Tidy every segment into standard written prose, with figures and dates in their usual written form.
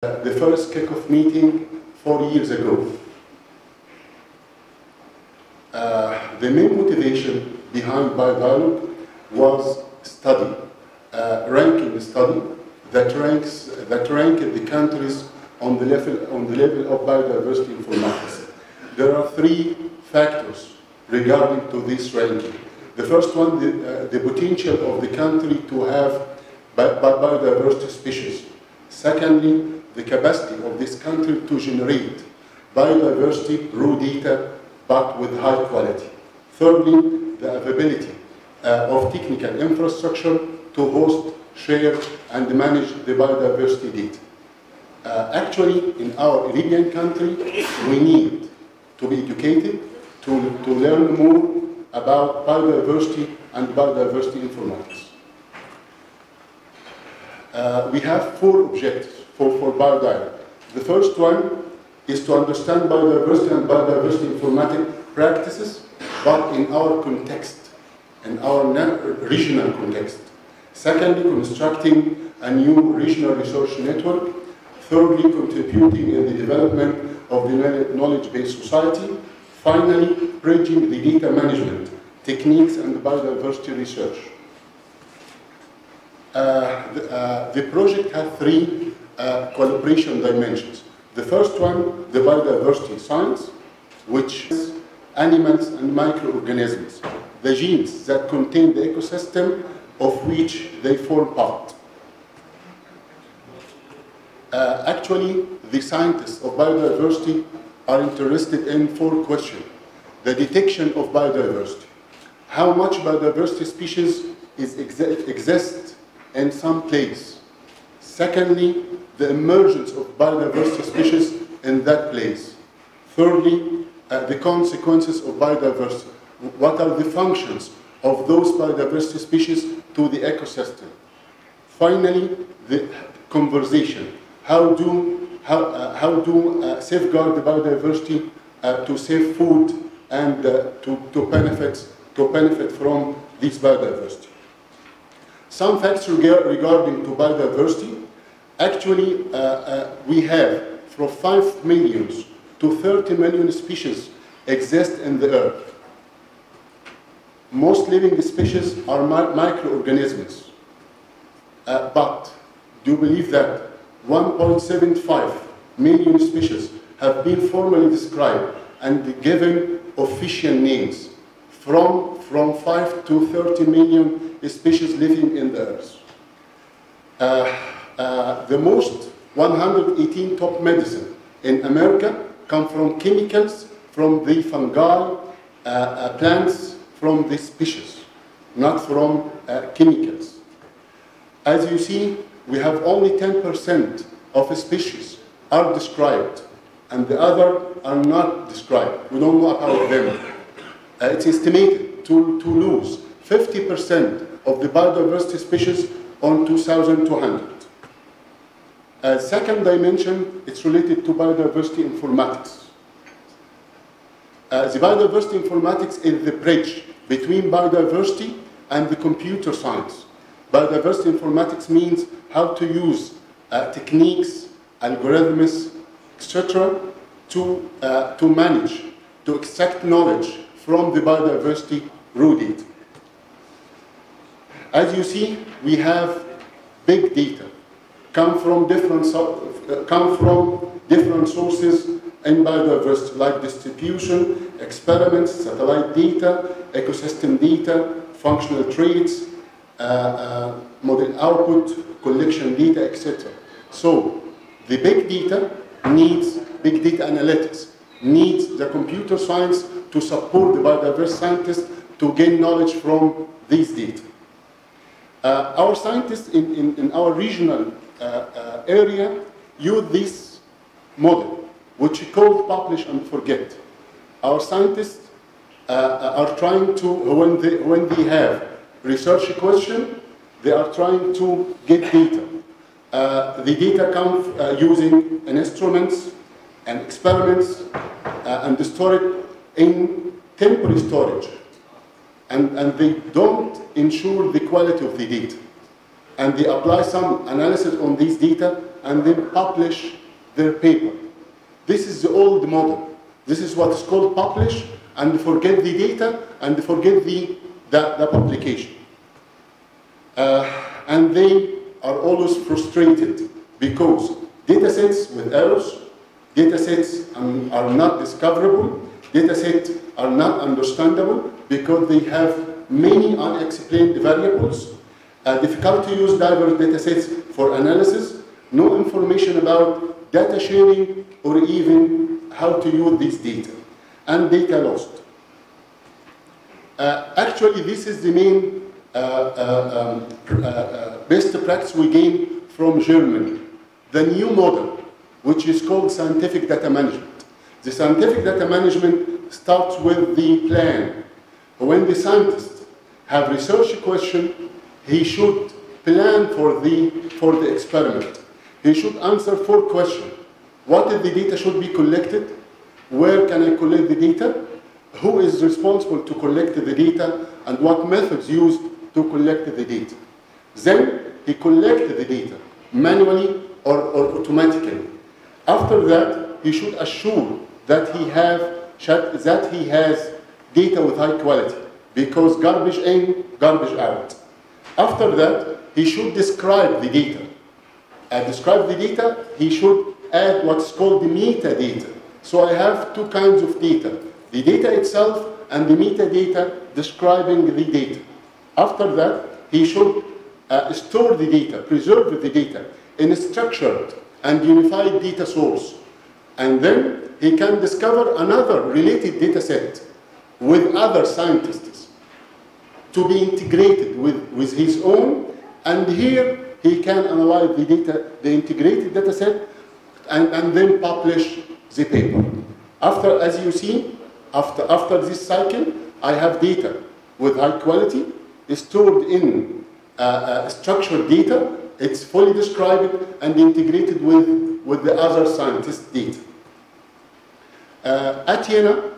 the first kickoff meeting 4 years ago. The main motivation behind BioDialogue was study, ranking study that ranked the countries on the level of biodiversity informatics. There are three factors regarding to this ranking. The first one, the potential of the country to have biodiversity species. Secondly, the capacity of this country to generate biodiversity raw data, but with high quality. Thirdly, the availability of technical infrastructure to host, share, and manage the biodiversity data. Actually, in our Arabian country, we need to be educated to learn more about biodiversity and biodiversity informatics. We have four objectives for BioDialogue. The first one is to understand biodiversity and biodiversity informatics practices, but in our context, in our regional context. Secondly, constructing a new regional research network. Thirdly, contributing in the development of the knowledge-based society. Finally, bridging the data management techniques and biodiversity research. The project had three collaboration dimensions. The first one, the biodiversity science, which is animals and microorganisms, the genes that contain the ecosystem of which they form part. Actually, the scientists of biodiversity are interested in four questions. The detection of biodiversity. How much biodiversity species exist in some place? Secondly, the emergence of biodiversity species in that place. Thirdly, the consequences of biodiversity. What are the functions of those biodiversity species to the ecosystem? Finally, the conversation. How do safeguard the biodiversity to save food and to benefit from this biodiversity? Some facts regarding to biodiversity. Actually, we have from 5 million to 30 million species exist in the earth. Most living species are microorganisms. But do you believe that 1.75 million species have been formally described and given official names from 5 to 30 million species living in the earth. The most 118 top medicine in America come from chemicals from the fungi, plants from the species, not from chemicals. As you see, we have only 10% of species are described, and the other are not described. We don't know about them. It's estimated to lose 50% of the biodiversity species on 2200. Second dimension, it's related to biodiversity informatics. The biodiversity informatics is the bridge between biodiversity and the computer science. Biodiversity informatics means how to use techniques, algorithms, etc. to manage, to extract knowledge from the biodiversity raw data. As you see, we have big data, come from different sources in biodiversity, like distribution, experiments, satellite data, ecosystem data, functional traits, model output, collection data, etc. So the big data needs big data analytics, needs the computer science to support the biodiversity scientists to gain knowledge from these data. Our scientists in our regional area use this model, which is called publish and forget. Our scientists are trying to, when they have research question, they are trying to get data. The data comes using instruments and experiments and store it in temporary storage. And they don't ensure the quality of the data. And they apply some analysis on these data and then publish their paper. This is the old model. This is what is called publish and forget the data and forget the publication. And they are always frustrated because data sets with errors, data sets are not discoverable, data sets are not understandable because they have many unexplained variables, difficult to use diverse data sets for analysis, no information about data sharing or even how to use these data, and data lost. Actually, this is the main best practice we gain from Germany. The new model, which is called scientific data management. The scientific data management starts with the plan. When the scientist have research question, he should plan for the experiment. He should answer 4 questions. What is the data should be collected? Where can I collect the data? Who is responsible to collect the data? And what methods used to collect the data? Then he collected the data manually or automatically. After that, he should assure that he has data with high quality, because garbage in, garbage out. After that, he should describe the data. Describe the data, he should add what's called the metadata. So I have 2 kinds of data, the data itself and the metadata describing the data. After that, he should store the data, preserve the data in a structured and unified data source. And then he can discover another related data set with other scientists to be integrated with his own, and here he can analyze the data, the integrated data set, and then publish the paper. After, as you see, after this cycle, I have data with high quality, stored in structured data, it's fully described and integrated with the other scientists' data. At Jena,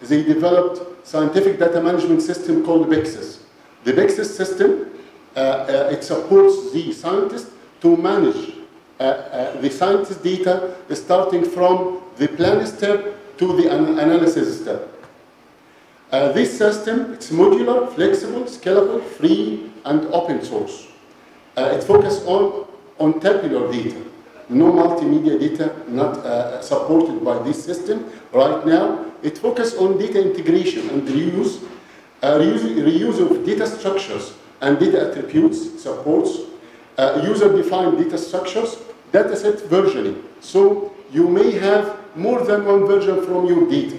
they developed scientific data management system called BEXIS. The BEXIS system, it supports the scientists to manage the scientist data starting from the plan step to the analysis step. This system, it's modular, flexible, scalable, free, and open source. It focuses on tabular data. No multimedia data not supported by this system right now. It focuses on data integration and reuse, reuse of data structures and data attributes, supports user-defined data structures, dataset versioning. So you may have more than one version from your data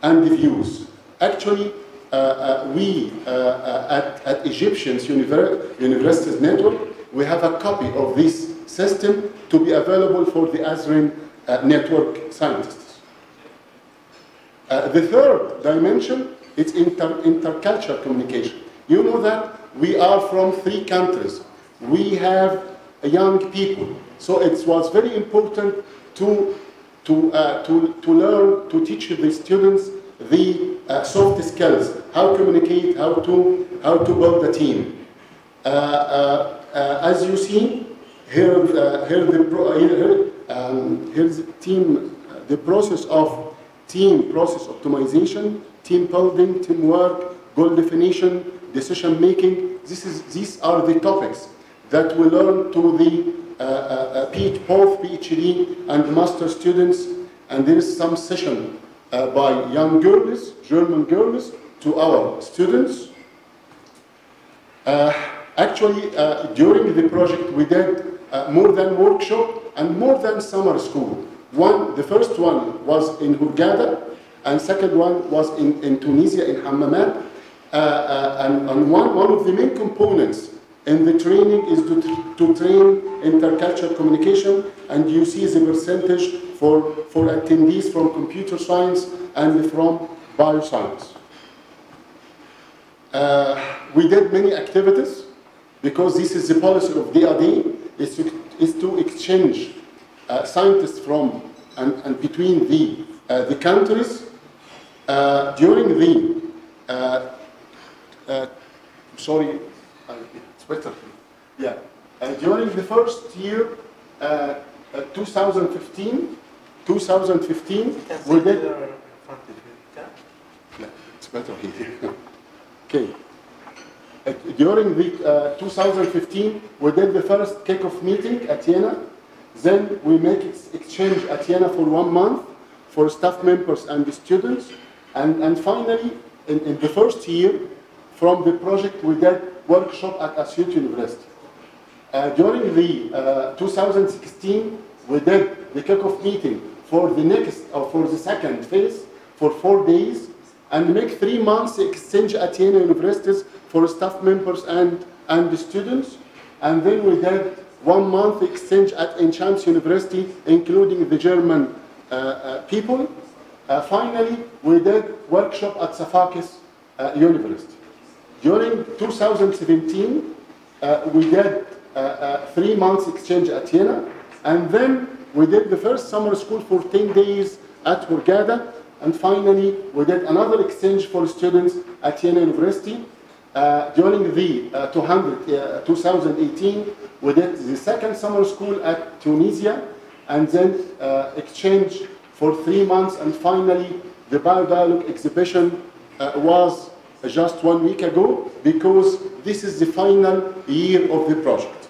and the views. Actually, we at Egyptian's Universities Network, we have a copy of this system to be available for the ASREN network scientists. The third dimension is intercultural communication. You know that we are from 3 countries. We have young people, so it was very important to learn, to teach the students the soft skills, how to communicate, how to build a team. As you see, here's the team, the process of team process optimization, team building, teamwork, goal definition, decision making. These are the topics that we learn to the both PhD and master students, and there is some session by young girls, German girls, to our students. Actually, during the project, we did more than workshop and more than summer school. The first one was in Hurghada, and second one was in Tunisia, in Hammamat. And one of the main components in the training is to train intercultural communication, and you see the percentage for attendees from computer science and from bioscience. We did many activities, because this is the policy of DAD, is to exchange scientists from and between the countries. During the sorry, it's better. Yeah. During the first year, 2015, we did. It's better here. Okay. During the 2015, we did the first kickoff meeting at Jena. Then we make exchange at Jena for 1 month for staff members and the students. And finally, in the first year, from the project, we did workshop at ASREN University. During the 2016, we did the kickoff meeting for the next, or for the second phase, for 4 days, and make 3 months exchange at Jena universities for staff members and the students. And then we did 1 month exchange at Enchance University, including the German people. Finally, we did workshop at Safakis University. During 2017, we did 3 months exchange at Jena, and then we did the first summer school for 10 days at Hurghada, and finally we did another exchange for students at Jena University. During the 2018, we did the second summer school at Tunisia, and then exchange for 3 months, and finally the Biodialogue exhibition was just 1 week ago, because this is the final year of the project.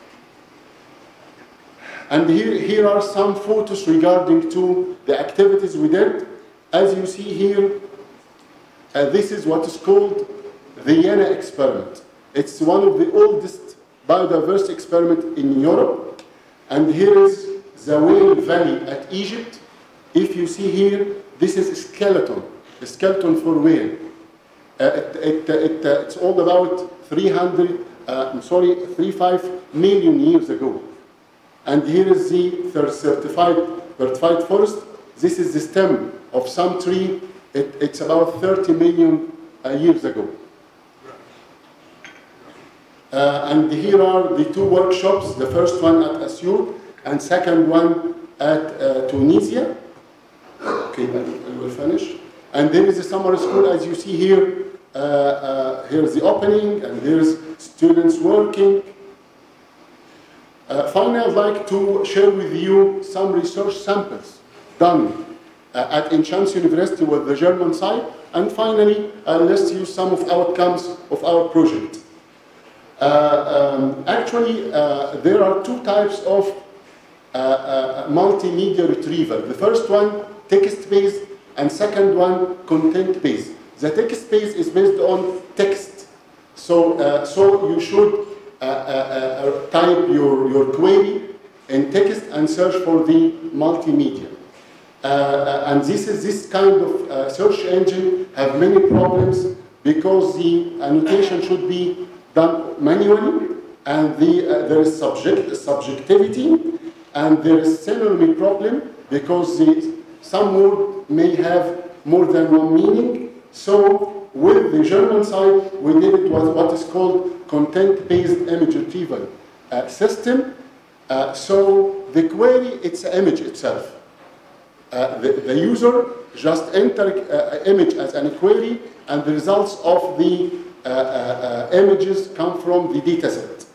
And here are some photos regarding to the activities we did. As you see here, this is what is called the Jena experiment. It's one of the oldest biodiversity experiments in Europe. And here is the Whale Valley at Egypt. If you see here, this is a skeleton for whale. It's all about 35 million years ago. And here is the certified forest. This is the stem of some tree. It's about 30 million years ago. And here are the 2 workshops, the first one at Assur and second one at Tunisia. Okay, I will finish. And there is a summer school, as you see here. Here's the opening, and here's students working. Finally, I'd like to share with you some research samples done at Enchance University with the German side. And finally, I'll list you some of outcomes of our project. Actually, there are 2 types of multimedia retrieval. The first one, text-based, and second one, content-based. The text-based is based on text. So you should type your query in text and search for the multimedia. And this kind of search engine have many problems, because the annotation should be done manually, and there is subjectivity, and there is synonymy problem, because some word may have more than one meaning. So with the German side, we did it with what is called content-based image retrieval system. So the query, it's an image itself. The user just enter image as a query, and the results of the images come from the data set.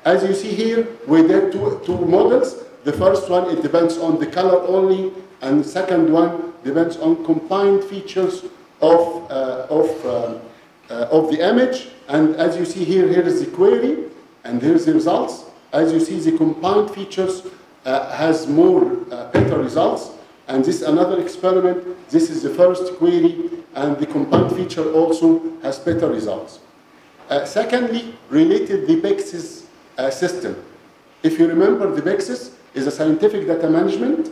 As you see here, we did two models. The first one, it depends on the color only, and the second one depends on combined features of the image. And as you see here, here is the query, and here's the results. As you see, the combined features has more better results. And this is another experiment. This is the first query, and the combined feature also has better results. Secondly, related the BEXIS system. If you remember, the BEXIS is a scientific data management,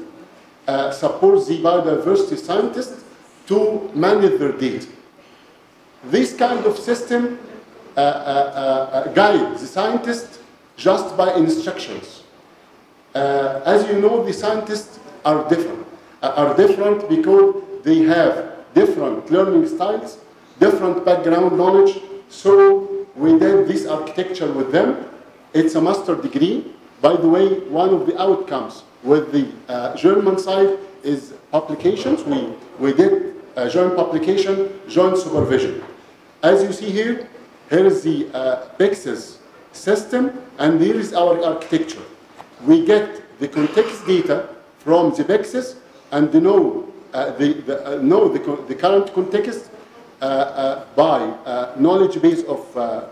supports the biodiversity scientists to manage their data. This kind of system guides the scientists just by instructions. As you know, the scientists are different because they have different learning styles, different background knowledge. So we did this architecture with them. It's a master degree. By the way, one of the outcomes with the German side is publications. We did joint publication, joint supervision. As you see here, here is the BEXIS system, and here is our architecture. we get the context data from the PEXs and know the current context by knowledge base of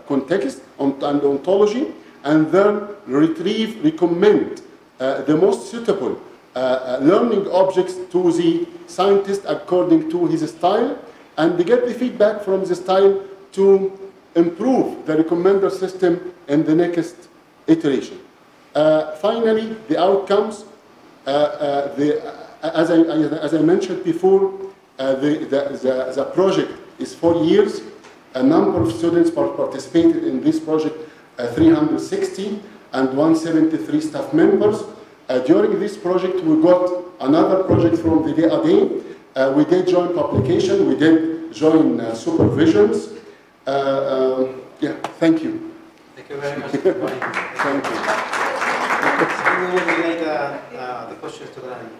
context and ontology, and then recommend the most suitable learning objects to the scientist according to his style, and get the feedback from the style to improve the recommender system in the next iteration. Finally, the outcomes, as I mentioned before, the project is 4 years. A number of students participated in this project, 360 and 173 staff members. During this project, we got another project from the DAD. We did joint publication, we did joint supervisions. Yeah, thank you. Thank you very much. Thank you. We will relate the questions to them.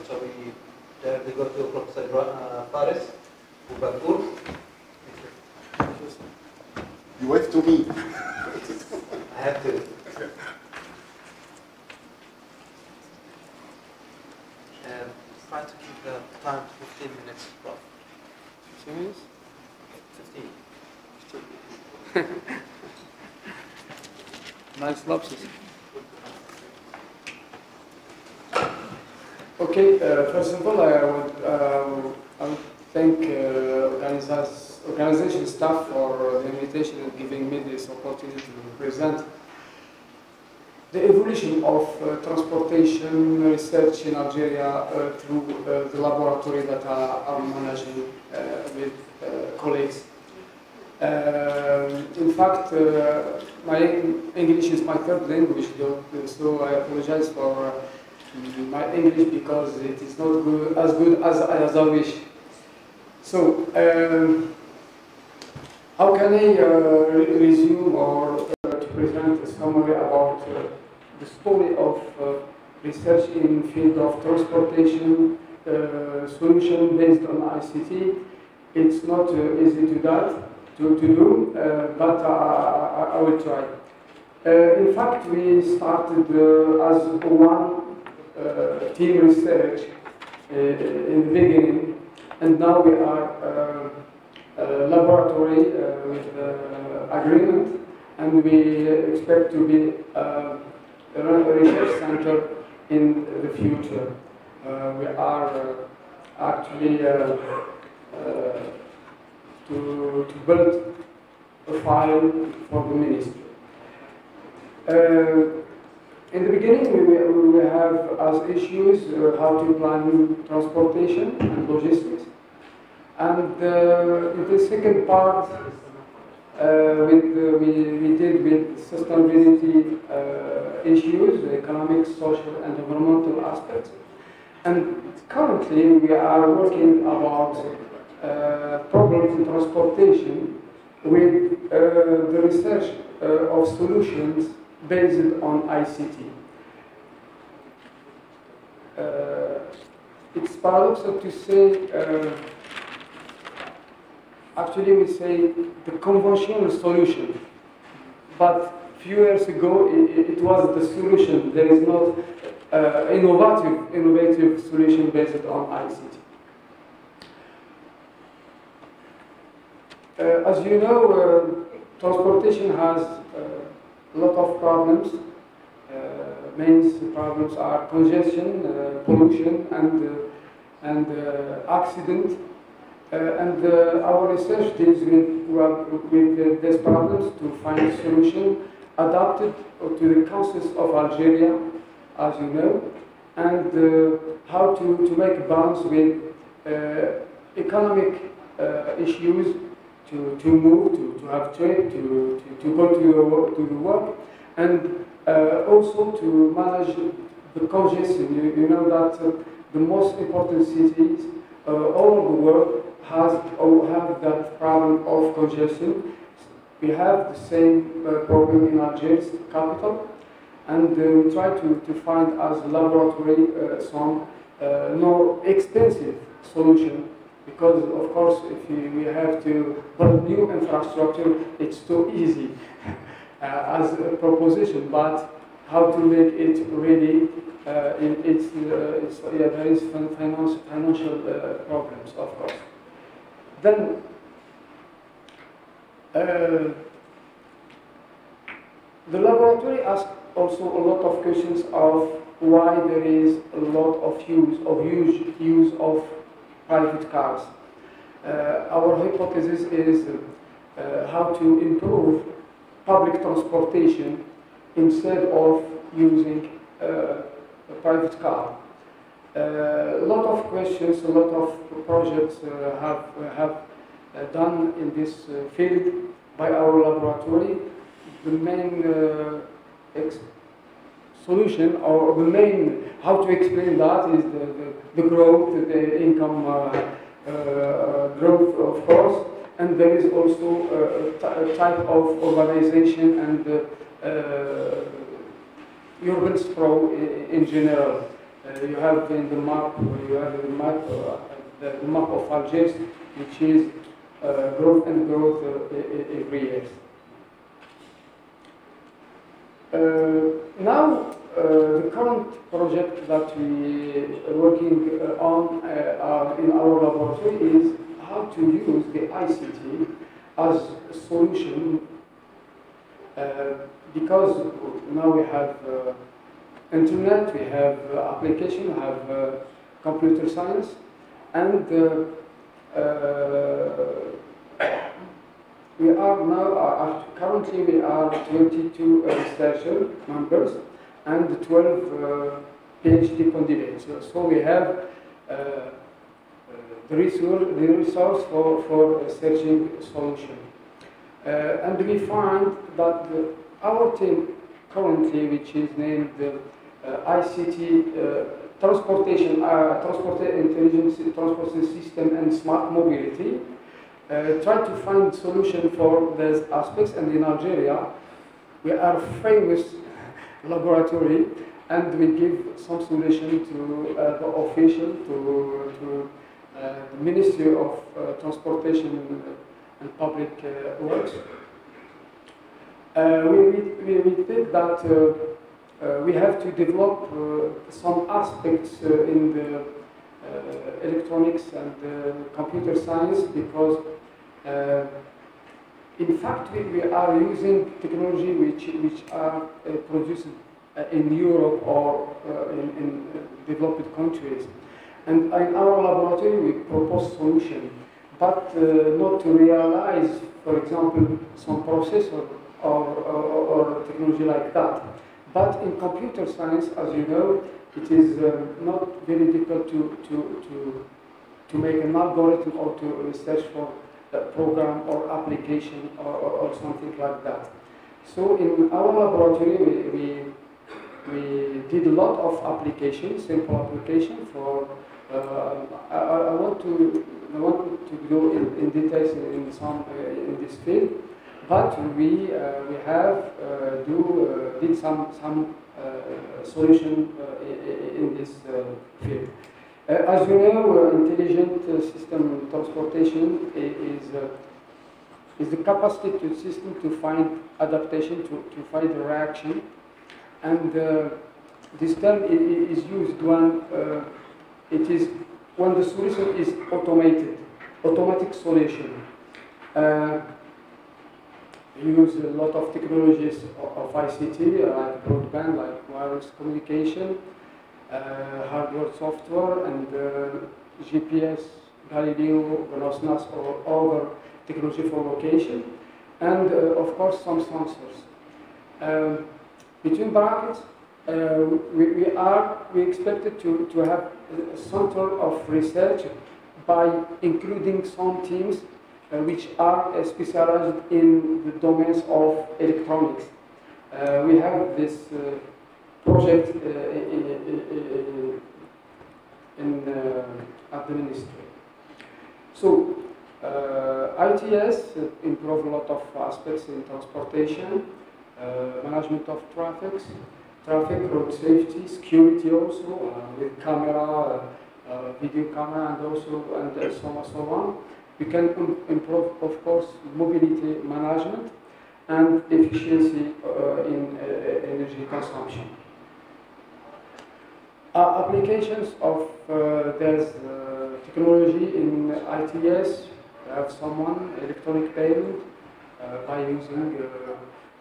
So we directly go to Professor Faris Ubakur. You wave to me. I have to. Try to keep the time to 15 minutes, Prof. 15 minutes? 15. Nice synopsis. Okay, first of all, I would thank organization staff for the invitation and giving me this opportunity to present the evolution of transportation research in Algeria through the laboratory that I'm managing with colleagues. In fact, my English is my third language, though, so I apologize for my English because it is not good as I wish. So, how can I resume or to present a summary about the story of research in field of transportation solution based on ICT? It's not easy to do, but I will try. In fact, we started as one team research in the beginning, and now we are a laboratory with agreement, and we expect to be a research center in the future. We are actually to build a file for the ministry. In the beginning, we have as issues how to plan transportation and logistics. And in the second part, we did with sustainability issues, economic, social, and environmental aspects. And currently, we are working about problems in transportation with the research of solutions based on ICT. It's paradoxical to say, actually we say the conventional solution, but a few years ago it was the solution. There is not innovative solution based on ICT. As you know, transportation has a lot of problems. Main problems are congestion, pollution, and accident. And our research deals with these problems to find a solution adapted to the councils of Algeria, as you know, and how to make a balance with economic issues, to move, to have trade, to go to the work, and also to manage the congestion. You know that the most important cities all over the world have that problem of congestion. We have the same problem in Algiers, capital, and we try to find as a laboratory some more expensive solution, because of course if we have to build new infrastructure, it's too easy as a proposition, but how to make it ready. There is financial problems, of course. Then the laboratory asks also a lot of questions of why there is a lot of huge use of private cars. Our hypothesis is how to improve public transportation instead of using a private car. A lot of questions, a lot of projects have done in this field by our laboratory. The main solution, or the main how to explain that, is the growth, the income growth, of course, and there is also a type of urbanization and urban sprawl in general. You have in the map, the map of Algiers, which is growth and growth every year. Now, the current project that we are working on in our laboratory is how to use the ICT as a solution, because now we have internet, we have application, we have computer science, and we are now, currently we are 22 researcher members and 12 PhD candidates. So we have the resource for searching solution. And we find that our team currently, which is named ICT Transportation, Intelligence Transportation System and Smart Mobility, try to find solution for these aspects. And in Algeria, we are famous laboratory, and we give some solution to the official, to the Ministry of Transportation and Public Works. We think that we have to develop some aspects in the electronics and computer science, because in fact we are using technology which are produced in Europe or in developed countries. And in our laboratory we propose solution, but not to realize, for example, some processor or technology like that. But in computer science, as you know, it is not very difficult to make an algorithm or to research for a program or application or something like that. So in our laboratory, we did a lot of applications, simple application for. I want to go in details in this field, but we did some solution in this field. As you know, intelligent system transportation is the capacity to system to find adaptation, to find a reaction, and this term is used when when the solution is automatic solution. We use a lot of technologies of ICT, like broadband, like wireless communication, hardware, software, and GPS, Galileo, GNOS, or other technology for location, and of course some sensors. Between brackets, we expected to have a center of research by including some teams which are specialized in the domains of electronics. We have this project at the ministry. So ITS improve a lot of aspects in transportation, management of traffic, road safety, security also, with camera, video camera, and also so on. We can improve, of course, mobility management, and efficiency in energy consumption. Applications of this technology in ITS, we have someone electronic payment by using,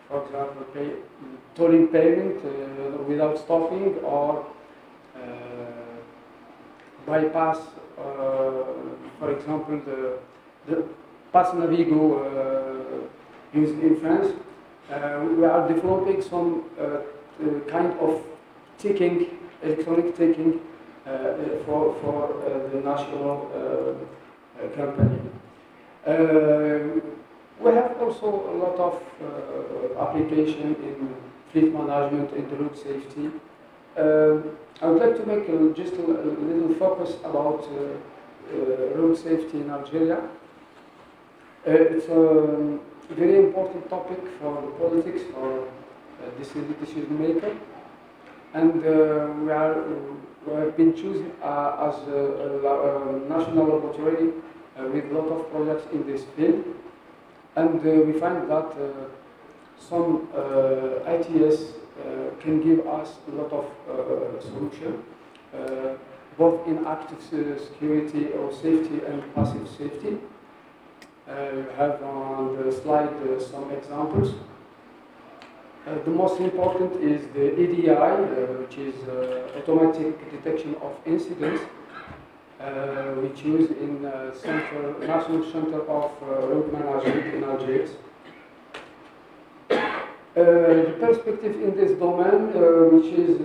for example, tolling payment without stopping, or bypass, for example, the Pass Navigo used in France. We are developing some kind of ticking, electronic ticking for the national company. We have also a lot of application in fleet management and road safety. I would like to make just a little focus about road safety in Algeria. It's a very important topic for the politics, for decision maker, and we have been chosen as a national laboratory with a lot of projects in this field, and we find that some ITS can give us a lot of solution, both in active security or safety and passive safety. You have on the slide some examples. The most important is the EDI, which is automatic detection of incidents, which use in National Center of Road Management in Algiers. The perspective in this domain, which is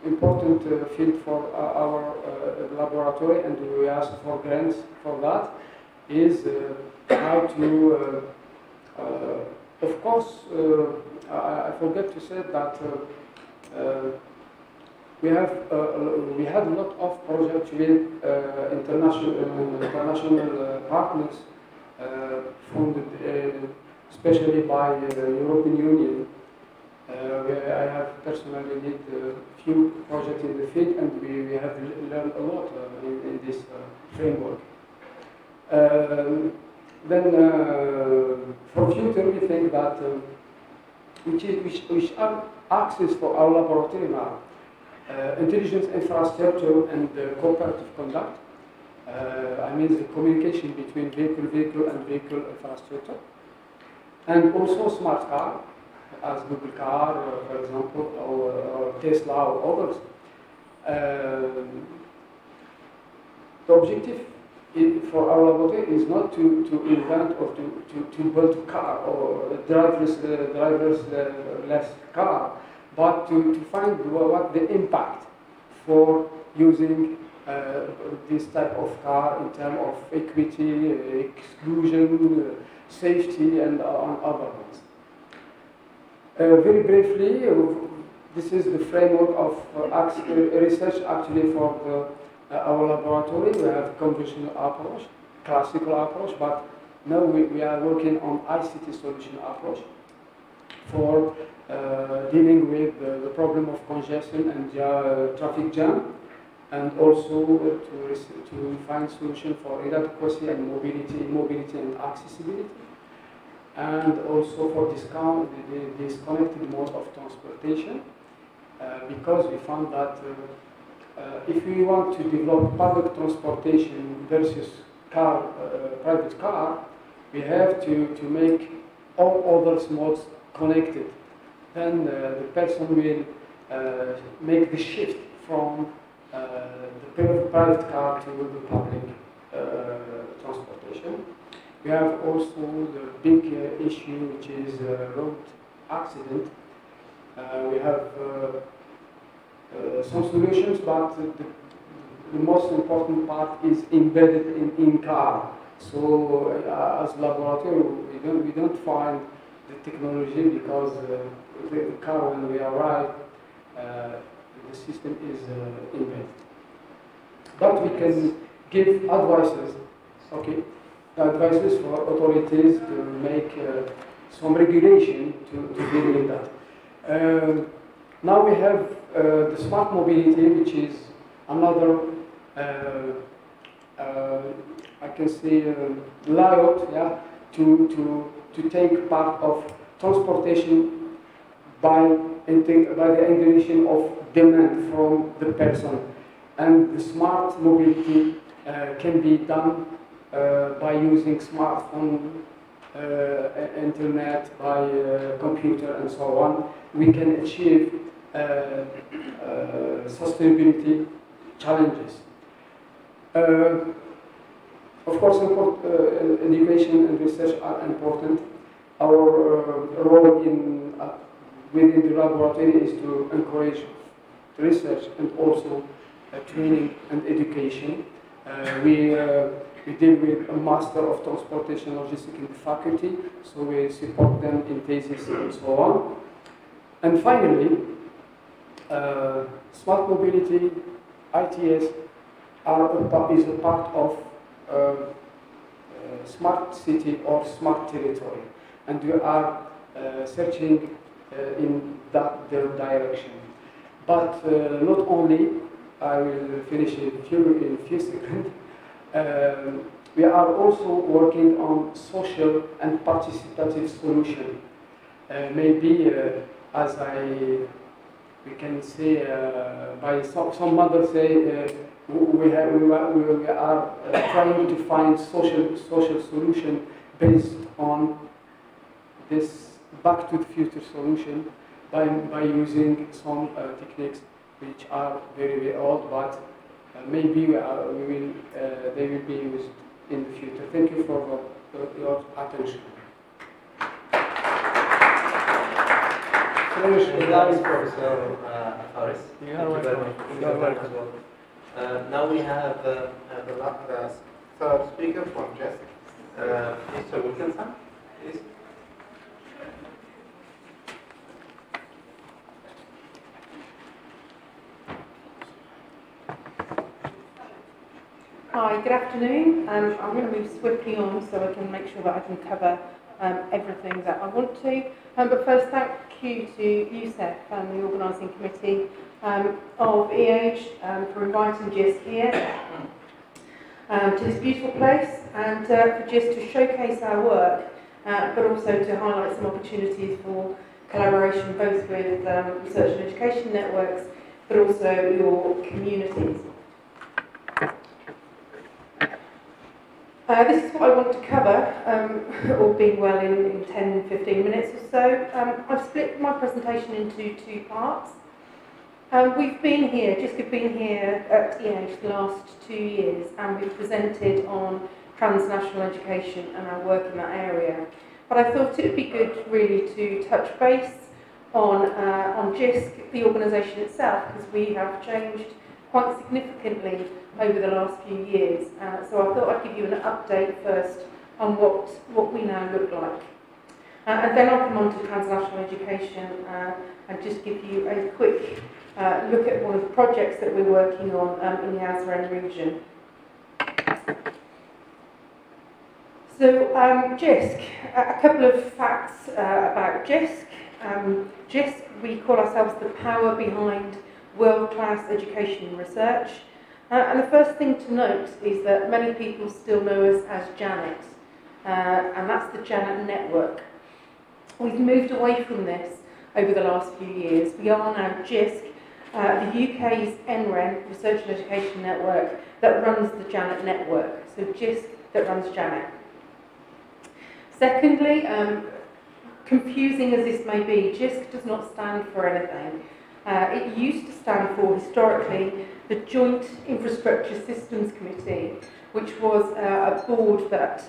important field for our laboratory, and we ask for grants for that, is how to, of course, I forgot to say that we had a lot of projects with international partners funded especially by the European Union. I have personally did a few projects in the field, and we have learned a lot in this framework. For future, we think that which are axes for our laboratory now: intelligence infrastructure and cooperative conduct. I mean the communication between vehicle and vehicle infrastructure, and also smart car, as Google Car, for example, or Tesla or others. The objective for our laboratory is not to invent or to build a car or driverless car, but to find what the impact for using this type of car in terms of equity, exclusion, safety, and on other ones. Very briefly, this is the framework of research actually for our laboratory. We have conventional approach, classical approach, but now we are working on ICT solution approach for dealing with the problem of congestion and traffic jam, and also to find solution for inadequacy and mobility and accessibility, and also for disconnected mode of transportation, because we found that if we want to develop public transportation versus private car, we have to make all other modes connected. Then the person will make the shift from the private car to the public transportation. We have also the big issue, which is road accident. We have some solutions, but the most important part is embedded in car. So as laboratory, we don't find the technology, because the car, when we arrive, the system is embedded. But we can give advices, okay, advices for authorities to make some regulation to deal with that. Now we have the smart mobility, which is another, I can say, layout, yeah, to to take part of transportation by the integration of demand from the person. And the smart mobility can be done by using smartphone, internet, by computer and so on. We can achieve sustainability challenges. Of course, education and research are important. Our role within the laboratory is to encourage research and also training and education. We deal with a Master of Transportation Logistics in the faculty, so we support them in thesis and so on. And finally, smart mobility, ITS, is a part of smart city or smart territory, and we are searching in that direction. But not only, I will finish in a few seconds. We are also working on social and participative solution. Maybe, as we can say, by some others say, we are trying to find social solution based on this back to the future solution by using some techniques which are very, very old, but maybe they will be used in the future. Thank you for your attention. Thanks, Professor Faris. You are welcome. Now we have the third speaker from JESC, Mr. Wilkinson, please. Hi, good afternoon. I'm going to move swiftly on so I can make sure that I can cover everything that I want to. But first, thank you to USEF and the organising committee of E-Age for inviting JISC here to this beautiful place, and for JISC to showcase our work, but also to highlight some opportunities for collaboration both with research and education networks, but also your communities. This is what I want to cover, all being well in 10-15 minutes or so. I've split my presentation into two parts. We've been here, JISC have been here at E-Age the last 2 years, and we've presented on transnational education and our work in that area. But I thought it would be good really to touch base on JISC, the organisation itself, because we have changed quite significantly over the last few years. So I thought I'd give you an update first on what we now look like. And then I'll come on to transnational education and just give you a quick look at one of the projects that we're working on in the ASREN region. So JISC, a couple of facts about JISC. JISC, we call ourselves the power behind world-class education and research. And the first thing to note is that many people still know us as JANET, and that's the JANET network. We've moved away from this over the last few years. We are now JISC, the UK's ASREN Research and Education Network that runs the JANET network. So JISC that runs JANET. Secondly, confusing as this may be, JISC does not stand for anything. It used to stand for, historically, the Joint Infrastructure Systems Committee, which was a board that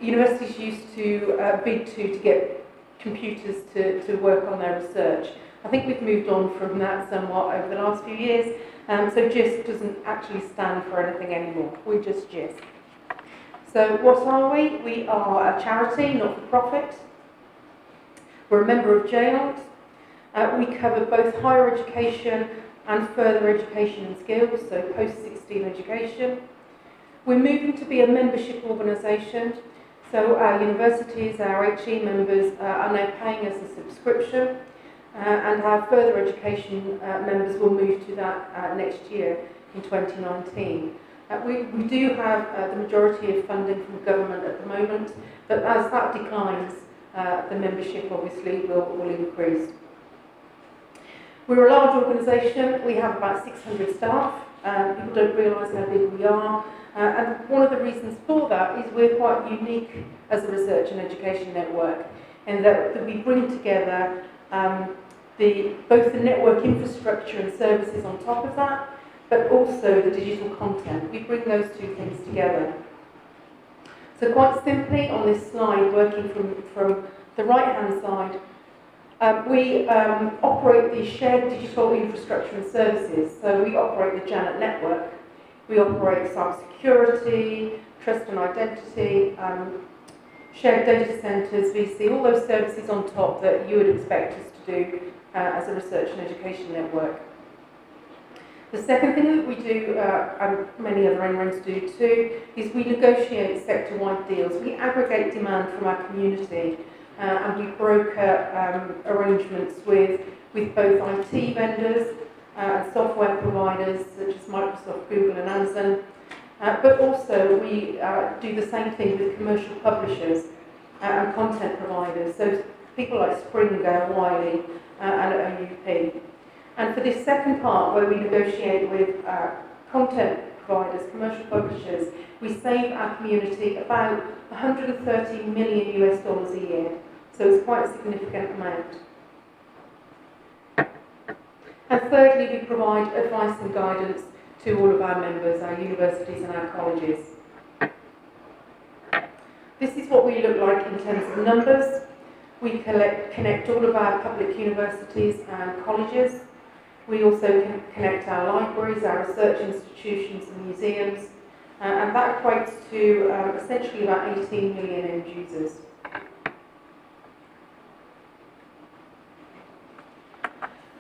universities used to bid to get computers to work on their research. I think we've moved on from that somewhat over the last few years, so JISC doesn't actually stand for anything anymore. We're just JISC. So what are we? We are a charity, not-for-profit. We're a member of JAILT. We cover both higher education and further education and skills, so post-16 education. We're moving to be a membership organisation, so our universities, our HE members are now paying us a subscription, and our further education members will move to that next year in 2019. We do have the majority of funding from government at the moment, but as that declines, the membership obviously will increase. We're a large organisation. We have about 600 staff. People don't realise how big we are. And one of the reasons for that is we're quite unique as a research and education network in that we bring together both the network infrastructure and services on top of that, but also the digital content. We bring those two things together. So quite simply on this slide, working from the right-hand side, we operate the shared digital infrastructure and services. So we operate the Janet network. We operate cybersecurity, trust and identity, shared data centres, VC, all those services on top that you would expect us to do as a research and education network. The second thing that we do, and many other NRENs do too, is we negotiate sector-wide deals. We aggregate demand from our community and we broker arrangements with both IT vendors and software providers such as Microsoft, Google and Amazon. But also we do the same thing with commercial publishers and content providers, so people like Springer, Wiley and OUP. And for this second part, where we negotiate with content providers, commercial publishers, we save our community about $130 million US a year, so it's quite a significant amount. And thirdly, we provide advice and guidance to all of our members, our universities and our colleges. This is what we look like in terms of numbers. We connect all of our public universities and colleges. We also connect our libraries, our research institutions and museums, and that equates to essentially about 18 million end users.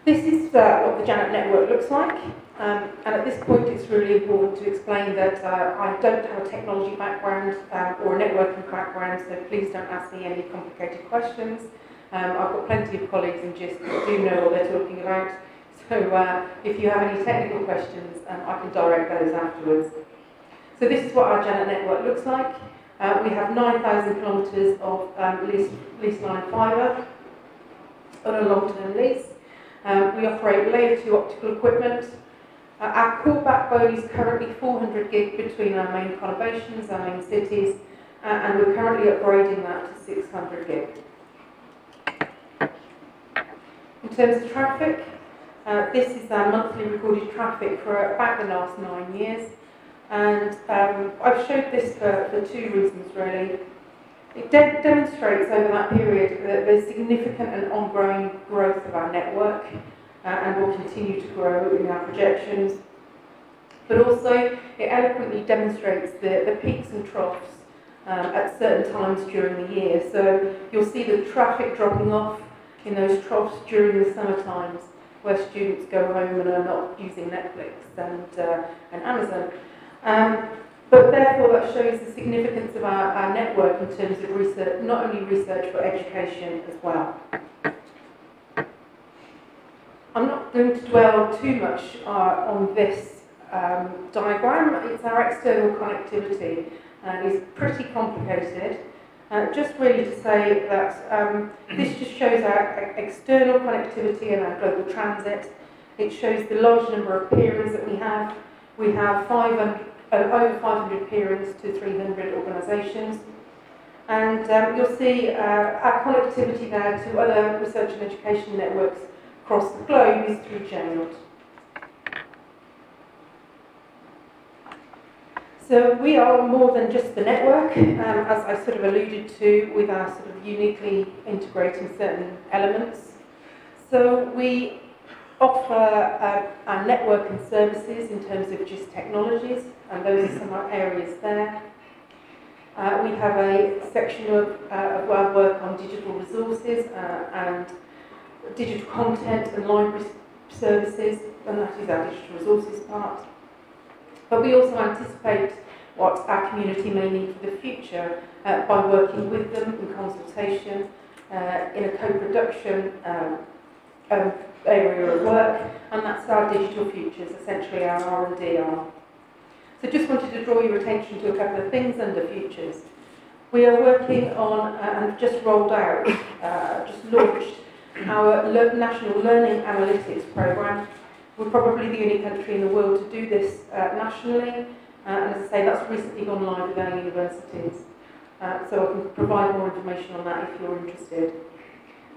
This is what the Janet network looks like, and at this point it's really important to explain that I don't have a technology background or a networking background, so please don't ask me any complicated questions. I've got plenty of colleagues in GIST that do know what they're talking about, so if you have any technical questions, I can direct those afterwards. So this is what our Janet network looks like. We have 9,000 kilometres of leased line fibre on a long-term lease. We operate layer 2 optical equipment. Our core backbone is currently 400 gig between our main conurbations, our main cities, and we're currently upgrading that to 600 gig. In terms of traffic, this is our monthly recorded traffic for about the last 9 years, and I've showed this for two reasons really. It demonstrates over that period that there's significant and ongoing growth of our network and will continue to grow in our projections. But also it eloquently demonstrates the peaks and troughs at certain times during the year. So you'll see the traffic dropping off in those troughs during the summer times where students go home and are not using Netflix and Amazon. But therefore that shows the significance of our network in terms of research, not only research but education as well. I'm not going to dwell too much on this diagram. It's our external connectivity and it's pretty complicated. Just really to say that this just shows our external connectivity and our global transit. It shows the large number of peerings that we have. We have over 500 peerings to 300 organisations. And you'll see our connectivity now to other research and education networks across the globe is through JNOT. So we are more than just the network, as I sort of alluded to, with our sort of uniquely integrating certain elements. So we offer our network and services in terms of just technologies, and those are some areas there. We have a section of our work on digital resources and digital content and library services, and that is our digital resources part. But we also anticipate what our community may need for the future by working with them in consultation, in a co-production area of work, and that's our digital futures, essentially our R&D arm. So just wanted to draw your attention to a couple of things under futures. We are working on, and just rolled out, just launched, our National Learning Analytics Programme. We're probably the only country in the world to do this nationally, and as I say, that's recently gone live with our universities. So I can provide more information on that if you're interested.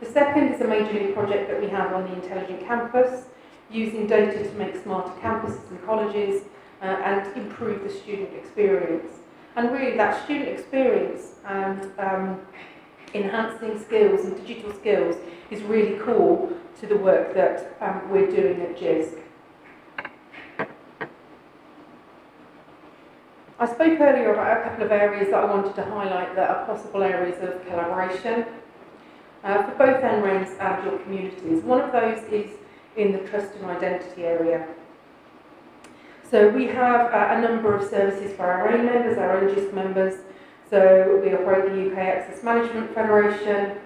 The second is a major new project that we have on the Intelligent Campus, using data to make smarter campuses and colleges and improve the student experience. And really that student experience and enhancing skills and digital skills is really core to the work that we're doing at GISC. I spoke earlier about a couple of areas that I wanted to highlight that are possible areas of collaboration for both NRENs and your communities. One of those is in the trust and identity area. So we have a number of services for our own members, our own GISC members. So we operate the UK Access Management Federation.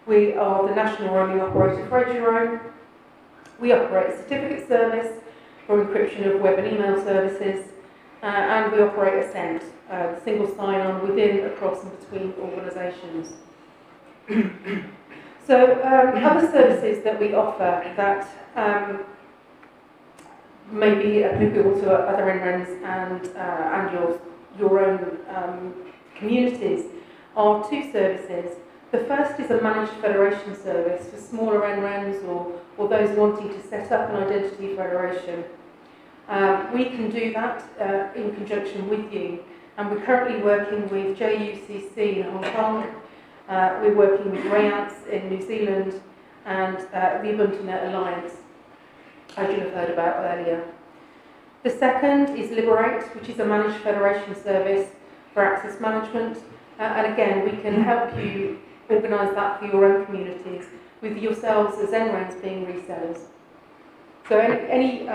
We are the national roaming operator for EduRoam. We operate a certificate service for encryption of web and email services. And we operate ASREN, the single sign-on within, across and between organisations. So other services that we offer that may be applicable to other NRENs and your own communities are two services. The first is a managed federation service for smaller NRENs or those wanting to set up an identity federation. We can do that in conjunction with you, and we're currently working with JUCC in Hong Kong, we're working with RAYANS in New Zealand, and the UbuntuNet Alliance, as you'll have heard about earlier. The second is Liberate, which is a managed federation service for access management, and again we can help you organise that for your own communities, with yourselves as NRENs being resellers. So any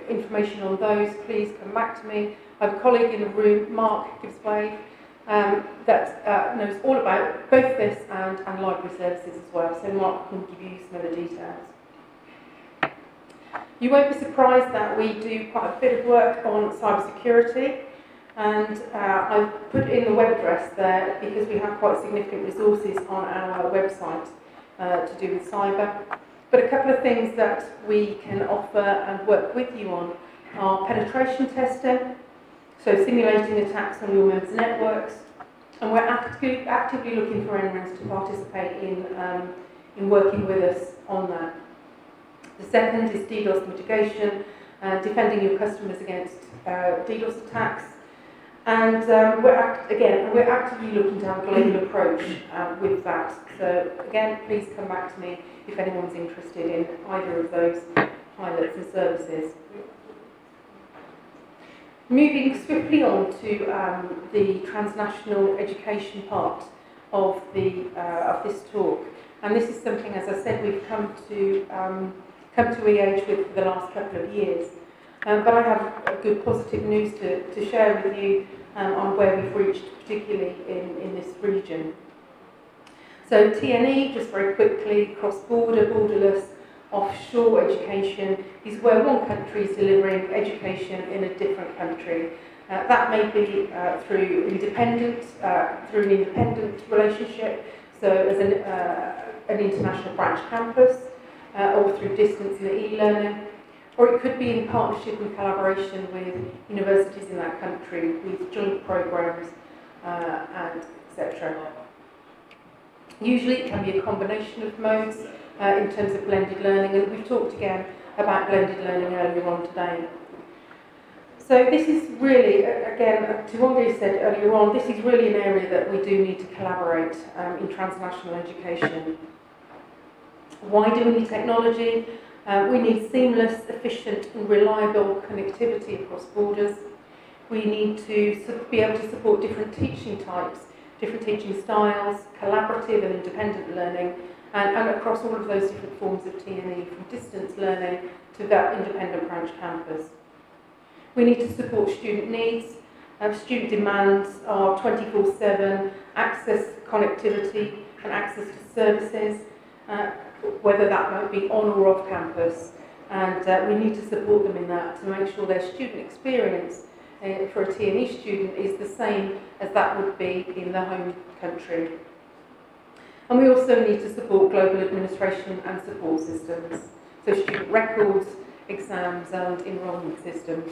information on those, please come back to me. I have a colleague in the room, Mark Gibbswade, that knows all about both this and library services as well. So Mark can give you some other details. You won't be surprised that we do quite a bit of work on cybersecurity, and I've put in the web address there because we have quite significant resources on our website to do with cyber. But a couple of things that we can offer and work with you on are penetration testing, so simulating attacks on your members' networks, and we're actively looking for NRENs to participate in working with us on that. The second is DDoS mitigation, defending your customers against DDoS attacks, and we're actively looking to have a global approach with that. So again, please come back to me if anyone's interested in either of those pilots and services. Moving swiftly on to the transnational education part of this talk, and this is something, as I said, we've come to E-Age with for the last couple of years. But I have good positive news to share with you on where we've reached, particularly in this region. So TNE, just very quickly, cross-border, borderless, offshore education is where one country is delivering education in a different country. That may be through an independent relationship, so as an international branch campus, or through distance and e-learning, or it could be in partnership and collaboration with universities in that country, with joint programs, and etc. Usually it can be a combination of modes in terms of blended learning, and we've talked again about blended learning earlier on today. So this is really, again, to what we said earlier on, this is really an area that we do need to collaborate in transnational education. Why do we need technology? We need seamless, efficient and reliable connectivity across borders. We need to be able to support different teaching types, different teaching styles, collaborative and independent learning, and across all of those different forms of TNE, from distance learning to that independent branch campus. We need to support student needs. Student demands are 24/7 access, connectivity and access to services, whether that might be on or off campus, and we need to support them in that to make sure their student experience for a TNE student is the same as that would be in the home country. And we also need to support global administration and support systems, so student records, exams and enrolment systems.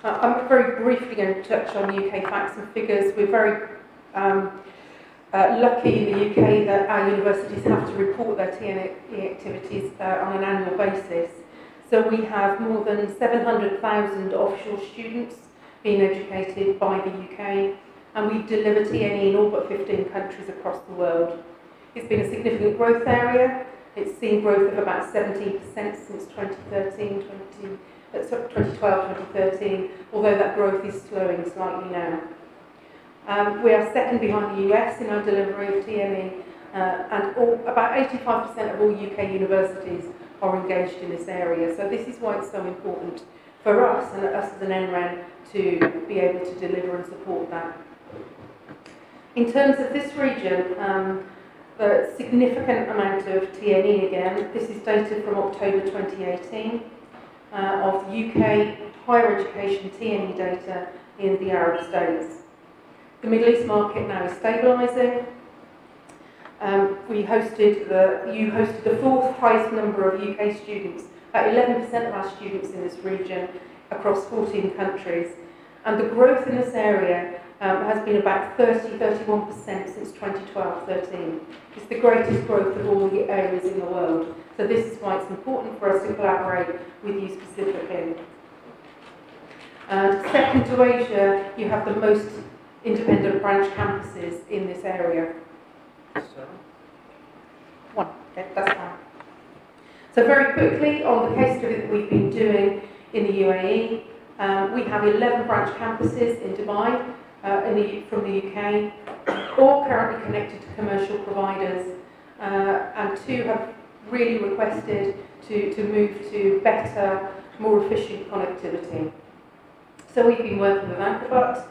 I'm very briefly going to touch on UK facts and figures. We're very lucky in the UK that our universities have to report their TNE activities on an annual basis. So we have more than 700,000 offshore students being educated by the UK, and we deliver TNE in all but 15 countries across the world. It's been a significant growth area. It's seen growth of about 17% since 2012, 2013, although that growth is slowing slightly now. We are second behind the US in our delivery of TNE, and about 85% of all UK universities are engaged in this area. So this is why it's so important for us and us as an NREN to be able to deliver and support that. In terms of this region, a significant amount of TNE again. This is data from October 2018 of UK higher education TNE data in the Arab states. The Middle East market now is stabilising. You hosted the fourth highest number of UK students, about 11% of our students in this region across 14 countries. And the growth in this area has been about 30-31% since 2012-13. It's the greatest growth of all the areas in the world. So this is why it's important for us to collaborate with you specifically. Second to Asia, you have the most independent branch campuses in this area. One, okay, that's fine. So very quickly on the case study that we've been doing in the UAE, we have 11 branch campuses in Dubai from the UK, all currently connected to commercial providers, and 2 have really requested to move to better, more efficient connectivity. So we've been working with Anchor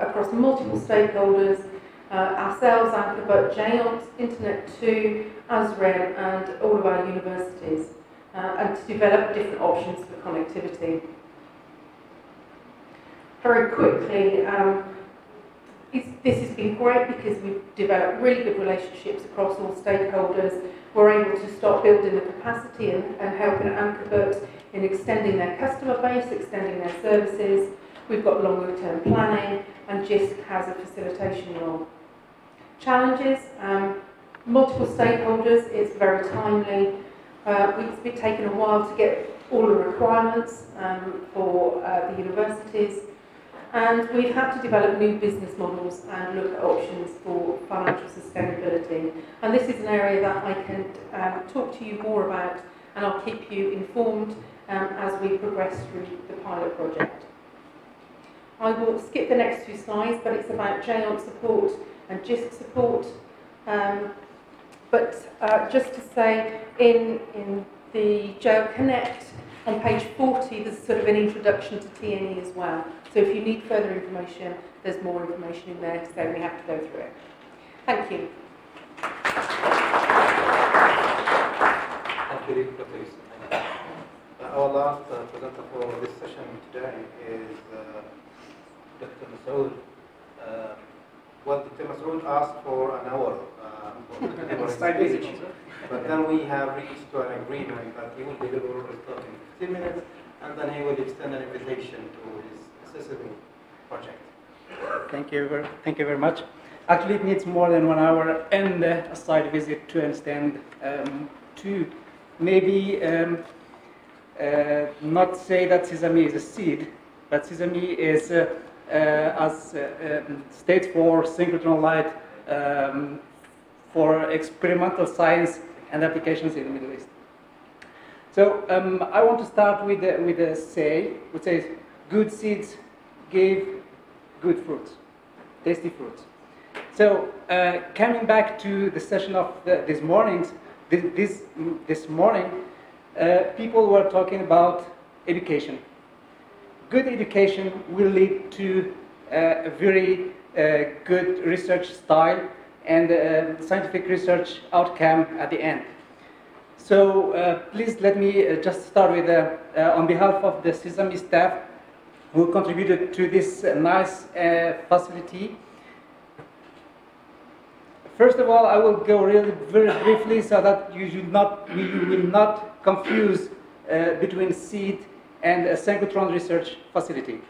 across multiple stakeholders, ourselves, Anchor, Jayont, Internet2, ASREN and all of our universities, and to develop different options for connectivity. Very quickly, this has been great because we've developed really good relationships across all stakeholders. We're able to start building the capacity and helping Anchor in extending their customer base, extending their services. We've got longer term planning, and JISC has a facilitation role. Challenges, multiple stakeholders, it's very timely. It's been taken a while to get all the requirements for the universities, and we've had to develop new business models and look at options for financial sustainability. And this is an area that I can talk to you more about, and I'll keep you informed as we progress through the pilot project. I will skip the next 2 slides, but it's about Jayont support and JISC support. Just to say, in the Jayont Connect, on page 40, there's sort of an introduction to TNE as well. So if you need further information, there's more information in there, so we have to go through it. Thank you. Thank you, Dr. Yusuf. Our last presenter for this session today is Dr. Masoud. Well, Dr. Masoud asked for an hour but then we have reached to an agreement that he will deliver his talk in 15 minutes, and then he will extend an invitation to his accessible project. Thank you very much. Actually, it needs more than 1 hour and a site visit to understand, to maybe not say that sesame is a seed, but sesame is, as states for synchrotron light, for experimental science and applications in the Middle East. So I want to start with a say, which says, good seeds give good fruits, tasty fruits. So coming back to the session of this morning, people were talking about education. Good education will lead to a very good research style and scientific research outcome at the end. So please let me just start with, on behalf of the Sesame staff who contributed to this nice facility. First of all, I will go really very briefly so that you will not confuse between SEED and a synchrotron research facility.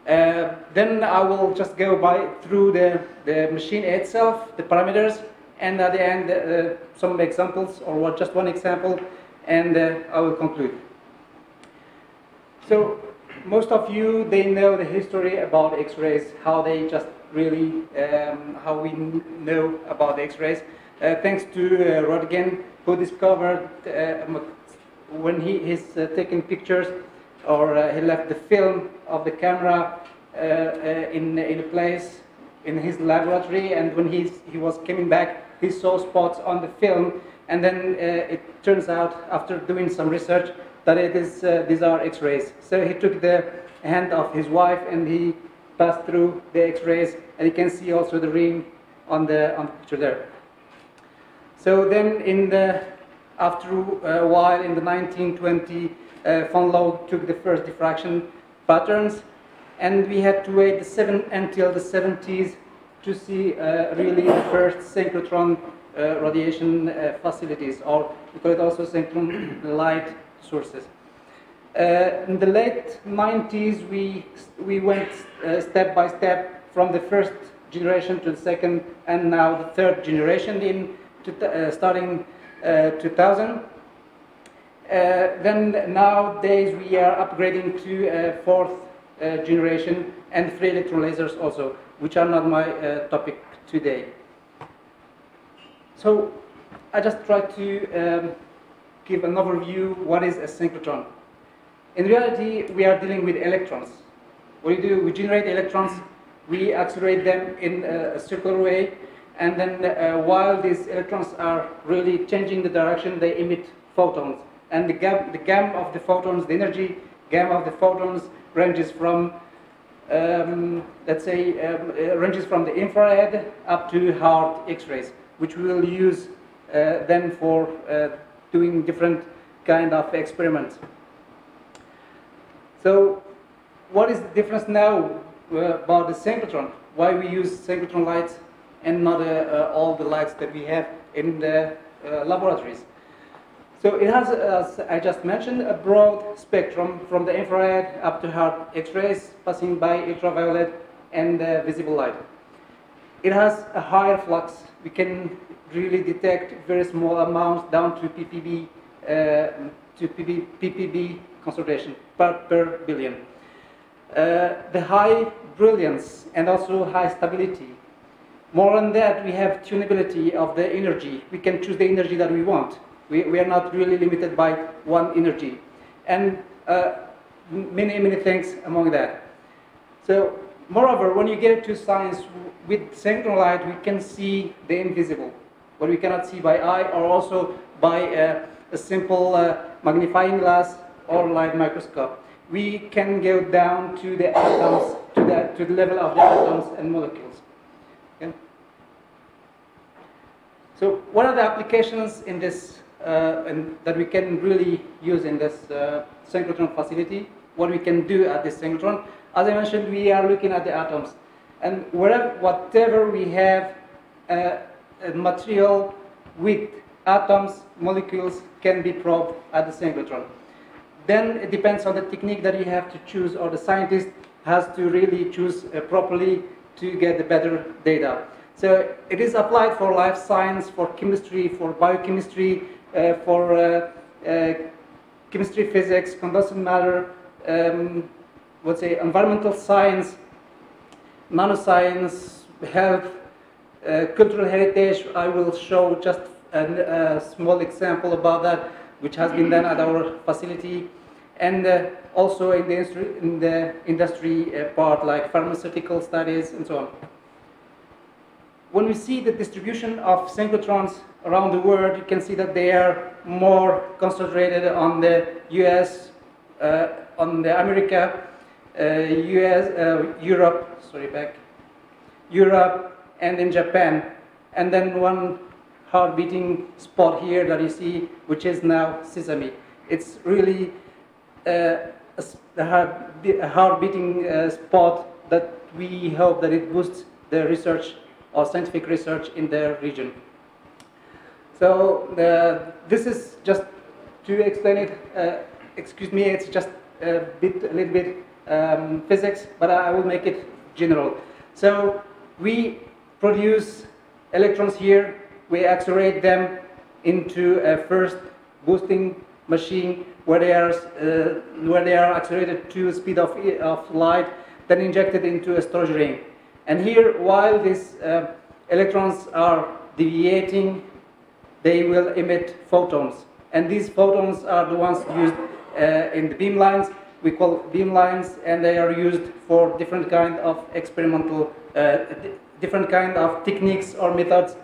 Then I will just go through the machine itself, the parameters, and at the end some examples, or just one example, and I will conclude. So most of you, they know the history about X-rays, how they just really, how we know about X-rays. Thanks to Röntgen, who discovered when he's taking pictures, or he left the film of the camera in a place in his laboratory, and when he was coming back, he saw spots on the film, and then it turns out, after doing some research, that these are X-rays. So he took the hand of his wife and he passed through the X-rays, and you can see also the ring on the picture there. So then after a while, in the 1920, von Laue took the first diffraction patterns, and we had to wait until the 70s to see really the first synchrotron radiation facilities, or we call it also synchrotron light sources. In the late 90s, we went step by step from the first generation to the second, and now the third generation starting 2000. Then nowadays we are upgrading to a fourth generation, and free electron lasers also, which are not my topic today. So I just try to give an overview what is a synchrotron. In reality, we are dealing with electrons. What we do, we generate electrons, we accelerate them in a circular way, and then while these electrons are really changing the direction, they emit photons. And the gamma of the photons, the energy gamma of the photons ranges from, let's say, ranges from the infrared up to hard X-rays, which we will use then for doing different kind of experiments. So, what is the difference now about the synchrotron? Why we use synchrotron lights and not all the lights that we have in the laboratories? So it has, as I just mentioned, a broad spectrum from the infrared up to hard X-rays, passing by ultraviolet and visible light. It has a higher flux. We can really detect very small amounts down to ppb concentration per billion. The high brilliance and also high stability. More than that, we have tunability of the energy. We can choose the energy that we want. We are not really limited by one energy. And many things among that. So, moreover, when you get to science, with synchrotron light, we can see the invisible, what we cannot see by eye, or also by a simple magnifying glass or light microscope. We can go down to the atoms, to the level of the atoms and molecules. Okay? So, what are the applications in this that we can really use in this synchrotron facility? What we can do at this synchrotron? As I mentioned, we are looking at the atoms, and whatever we have a material with atoms, molecules can be probed at the synchrotron. Then it depends on the technique that you have to choose, or the scientist has to really choose properly to get the better data. So it is applied for life science, for chemistry, for biochemistry, for chemistry, physics, condensed matter, let's say environmental science, nanoscience, health, cultural heritage. I will show just a small example about that, which has been done at our facility, and also in the industry part, like pharmaceutical studies and so on. When we see the distribution of synchrotrons around the world, you can see that they are more concentrated on the US, on the America, Europe, and in Japan. And then one heart beating spot here that you see, which is now sesame. It's really a heart beating spot that we hope that it boosts the research or scientific research in the region. So this is just to explain it. Excuse me, it's just a little bit physics, but I will make it general. So we produce electrons here. We accelerate them into a first boosting machine where they are accelerated to the speed of light, then injected into a storage ring. And here, while these electrons are deviating, they will emit photons. And these photons are the ones used in the beamlines. We call beamlines, and they are used for different kind of experimental, different kind of techniques or methods